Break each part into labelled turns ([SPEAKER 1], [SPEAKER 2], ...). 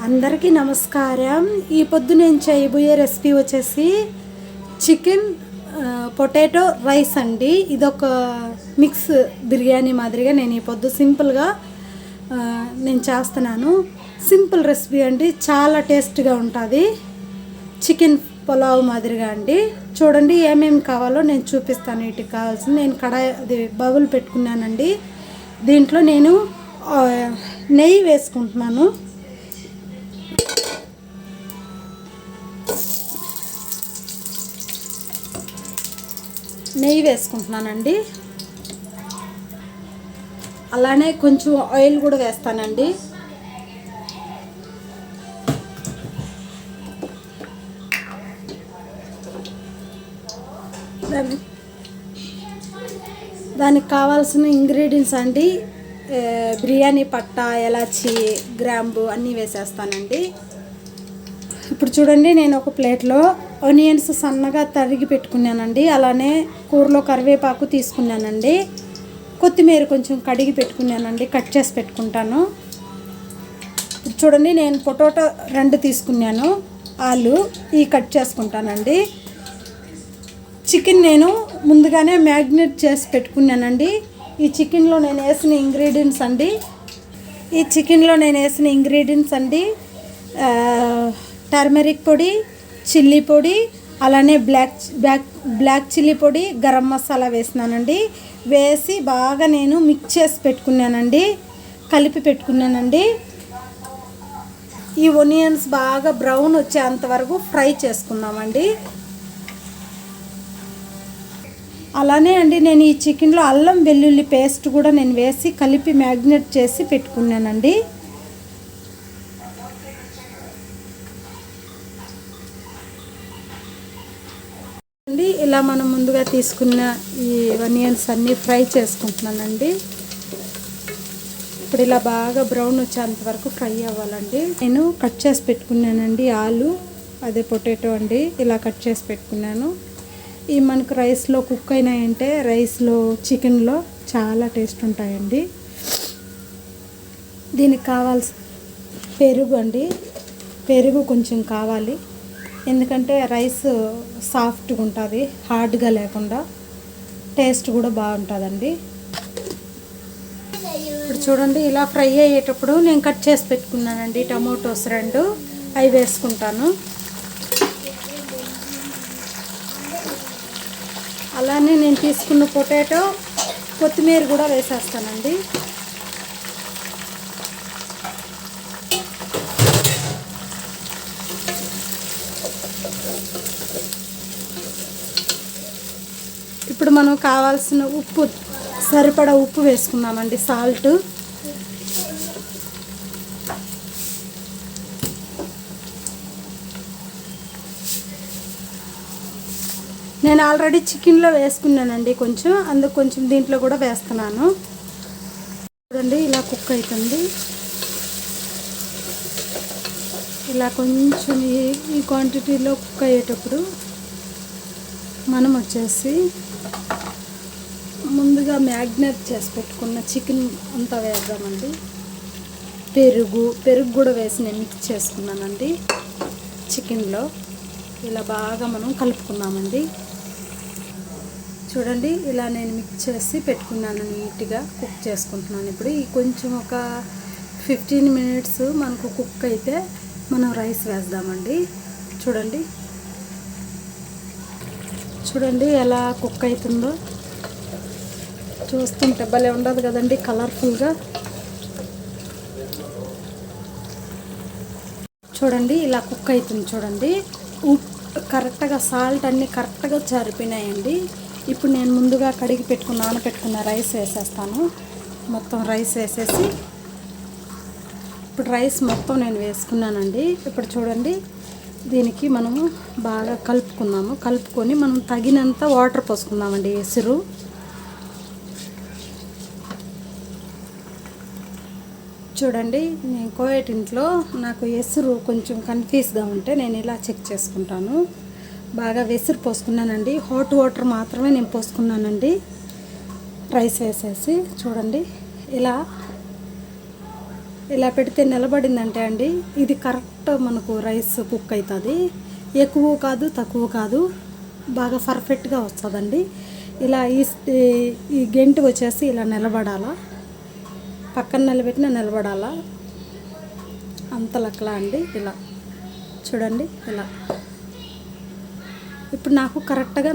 [SPEAKER 1] అందరికీ నమస్కారం. ఈ పొద్దు నేను చేయబోయే రెసిపీ వచ్చేసి చికెన్ పొటాటో రైస్ అండి. ఇదొక మిక్స్ బిర్యానీ మాదిరిగా నేను ఈ పొద్దు సింపుల్గా నేను చేస్తున్నాను. సింపుల్ రెసిపీ అండి, చాలా టేస్ట్గా ఉంటుంది. చికెన్ పులావ్ మాదిరిగా అండి. చూడండి ఏమేమి కావాలో నేను చూపిస్తాను. వీటికి కావాల్సింది నేను బౌల్ పెట్టుకున్నానండి. దీంట్లో నేను నెయ్యి వేసుకుంటున్నాను. నెయ్యి వేసుకుంటున్నానండి. అలానే కొంచెం ఆయిల్ కూడా వేస్తానండి. దానికి కావాల్సిన ఇంగ్రీడియంట్స్ అండి, బిర్యానీ పట్టా, ఎలాచి, గ్రాంబు అన్నీ వేసేస్తానండి. ఇప్పుడు చూడండి, నేను ఒక ప్లేట్లో ఆనియన్స్ సన్నగా తరిగి పెట్టుకున్నానండి. అలానే కూరలో కరివేపాకు తీసుకున్నానండి. కొత్తిమీర కొంచెం కడిగి పెట్టుకున్నానండి, కట్ చేసి పెట్టుకుంటాను. ఇప్పుడు చూడండి, నేను పొటాటో 2 తీసుకున్నాను. ఆలు ఈ కట్ చేసుకుంటానండి. చికెన్ నేను ముందుగానే మ్యాగ్నేట్ చేసి పెట్టుకున్నానండి. ఈ చికెన్లో నేను వేసిన ఇంగ్రీడియంట్స్ అండి టర్మరిక్ పొడి, చిల్లీ పొడి, అలానే బ్లాక్ చిల్లీ పొడి, గరం మసాలా వేసినానండి. వేసి బాగా నేను మిక్స్ చేసి పెట్టుకున్నానండి, కలిపి పెట్టుకున్నానండి. ఈ ఆనియన్స్ బాగా బ్రౌన్ వచ్చేంత వరకు ఫ్రై చేసుకుందామండి. అలానే అండి, నేను ఈ చికెన్లో అల్లం వెల్లుల్లి పేస్ట్ కూడా నేను వేసి కలిపి మ్యాగ్నేట్ చేసి పెట్టుకున్నానండి. ఇలా మనం ముందుగా తీసుకున్న ఈ ఆనియన్స్ అన్నీ ఫ్రై చేసుకుంటున్నానండి. ఇప్పుడు ఇలా బాగా బ్రౌన్ వచ్చేంత వరకు ఫ్రై అవ్వాలండి. నేను కట్ చేసి పెట్టుకున్నానండి ఆలు, అదే పొటాటో అండి. ఇలా కట్ చేసి పెట్టుకున్నాను. ఈ మనకు రైస్లో కుక్ అయినాయంటే రైస్లో, చికెన్లో చాలా టేస్ట్ ఉంటాయండి. దీనికి కావాల్సిన పెరుగు అండి. పెరుగు కొంచెం కావాలి, ఎందుకంటే రైస్ సాఫ్ట్గా ఉంటుంది, హార్డ్గా లేకుండా. టేస్ట్ కూడా బాగుంటుందండి. ఇప్పుడు చూడండి, ఇలా ఫ్రై అయ్యేటప్పుడు నేను కట్ చేసి పెట్టుకున్నానండి టమోటోస్ 2, అవి వేసుకుంటాను. అలానే నేను తీసుకున్న పొటాటో, కొత్తిమీర కూడా వేసేస్తానండి. ఇప్పుడు మనం కావాల్సిన ఉప్పు, సరిపడా ఉప్పు వేసుకుందామండి, సాల్ట్. నేను ఆల్రెడీ చికెన్లో వేసుకున్నానండి కొంచెం, అందుకు కొంచెం దీంట్లో కూడా వేస్తున్నాను. చూడండి, ఇలా కుక్ అవుతుంది. ఇలా కొంచెం ఈ క్వాంటిటీలో కుక్ అయ్యేటప్పుడు మనం వచ్చేసి ముందుగా మ్యాగ్నేట్ చేసి పెట్టుకున్న చికెన్ అంతా వేద్దామండి. పెరుగు కూడా వేసి నేను మిక్స్ చేసుకున్నానండి చికెన్లో. ఇలా బాగా మనం కలుపుకున్నామండి. చూడండి, ఇలా నేను మిక్స్ చేసి పెట్టుకున్నాను, నీట్గా కుక్ చేసుకుంటున్నాను. ఇప్పుడు ఈ కొంచెం ఒక 15 మినిట్స్ మనకు కుక్ అయితే మనం రైస్ వేద్దామండి. చూడండి ఎలా కుక్ అవుతుందో. చూస్తుంటే భలే ఉండదు కదండి, కలర్ఫుల్గా. చూడండి, ఇలా కుక్ అవుతుంది. చూడండి, ఉప్పు కరెక్ట్గా, సాల్ట్ అన్నీ కరెక్ట్గా సరిపోయినాయండి. ఇప్పుడు నేను ముందుగా కడిగి నానబెట్టుకున్న రైస్ వేసేస్తాను. మొత్తం రైస్ వేసేసి, ఇప్పుడు రైస్ మొత్తం నేను వేసుకున్నానండి. ఇప్పుడు చూడండి, దీనికి మనము బాగా కలుపుకొని మనం తగినంత వాటర్ పోసుకుందామండి. ఎసురు చూడండి, నేను కోయట్ ఇంట్లో నాకు ఎసురు కొంచెం కన్ఫ్యూజ్గా ఉంటే నేను ఇలా చెక్ చేసుకుంటాను. బాగా వెసురు పోసుకున్నానండి. హాట్ వాటర్ మాత్రమే నేను పోసుకున్నానండి రైస్ వేసేసి. చూడండి, ఇలా ఇలా పెడితే నిలబడిందంటే అండి ఇది కరెక్ట్ మనకు రైస్ కుక్ అవుతుంది. ఎక్కువ కాదు తక్కువ కాదు, బాగా పర్ఫెక్ట్గా వస్తుందండి. ఇలా ఈ గెంటు వచ్చేసి ఇలా నిలబడాలా, పక్కన నిలబెట్టిన నిలబడాలా, అంత లెక్కలా అండి. ఇలా చూడండి ఇలా. ఇప్పుడు నాకు కరెక్ట్గా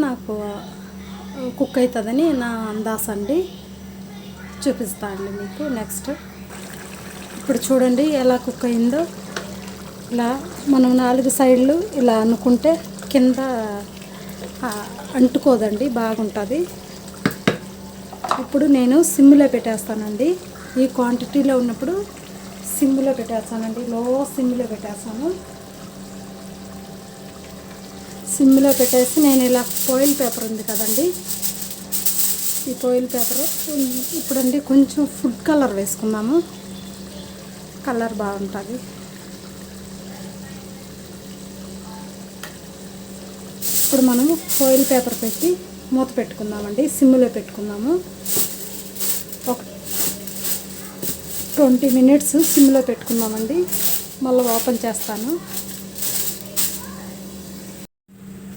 [SPEAKER 1] కుక్ అవుతుందని నా అందాస అండి. చూపిస్తా అండి మీకు నెక్స్ట్. ఇప్పుడు చూడండి ఎలా కుక్ అయిందో. ఇలా మనం 4 సైడ్లు ఇలా అనుకుంటే కింద అంటుకోదండి, బాగుంటుంది. ఇప్పుడు నేను సిమ్లో పెట్టేస్తానండి. ఈ క్వాంటిటీలో ఉన్నప్పుడు సిమ్లో పెట్టేస్తానండి, లో సిమ్లో పెట్టేస్తాను. సిమ్లో పెట్టేసి నేను ఇలా ఫాయిల్ పేపర్ ఉంది కదండి, ఈ ఫాయిల్ పేపర్ ఇప్పుడండి కొంచెం ఫుడ్ కలర్ వేసుకున్నాము, కలర్ బాగుంటుంది. ఇప్పుడు మనము ఫాయిల్ పేపర్ పెట్టి మూత పెట్టుకుందామండి, సిమ్లో పెట్టుకుందాము. ఒక 20 మినిట్స్ సిమ్లో పెట్టుకుందామండి. మళ్ళీ ఓపెన్ చేస్తాను.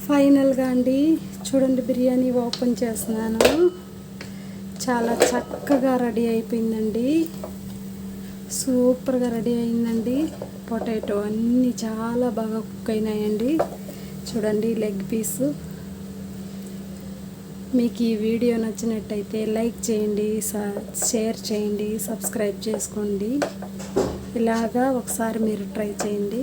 [SPEAKER 1] ఫైనల్గా అండి చూడండి, బిర్యానీ ఓపెన్ చేస్తున్నాను. చాలా చక్కగా రెడీ అయిపోయిందండి, సూపర్గా రెడీ అయిందండి. పొటాటో అన్నీ చాలా బాగా కుక్ అయినాయండి. చూడండి లెగ్ పీసు. మీకు ఈ వీడియో నచ్చినట్టయితే లైక్ చేయండి, షేర్ చేయండి, సబ్స్క్రైబ్ చేసుకోండి. ఇలాగా ఒకసారి మీరు ట్రై చేయండి.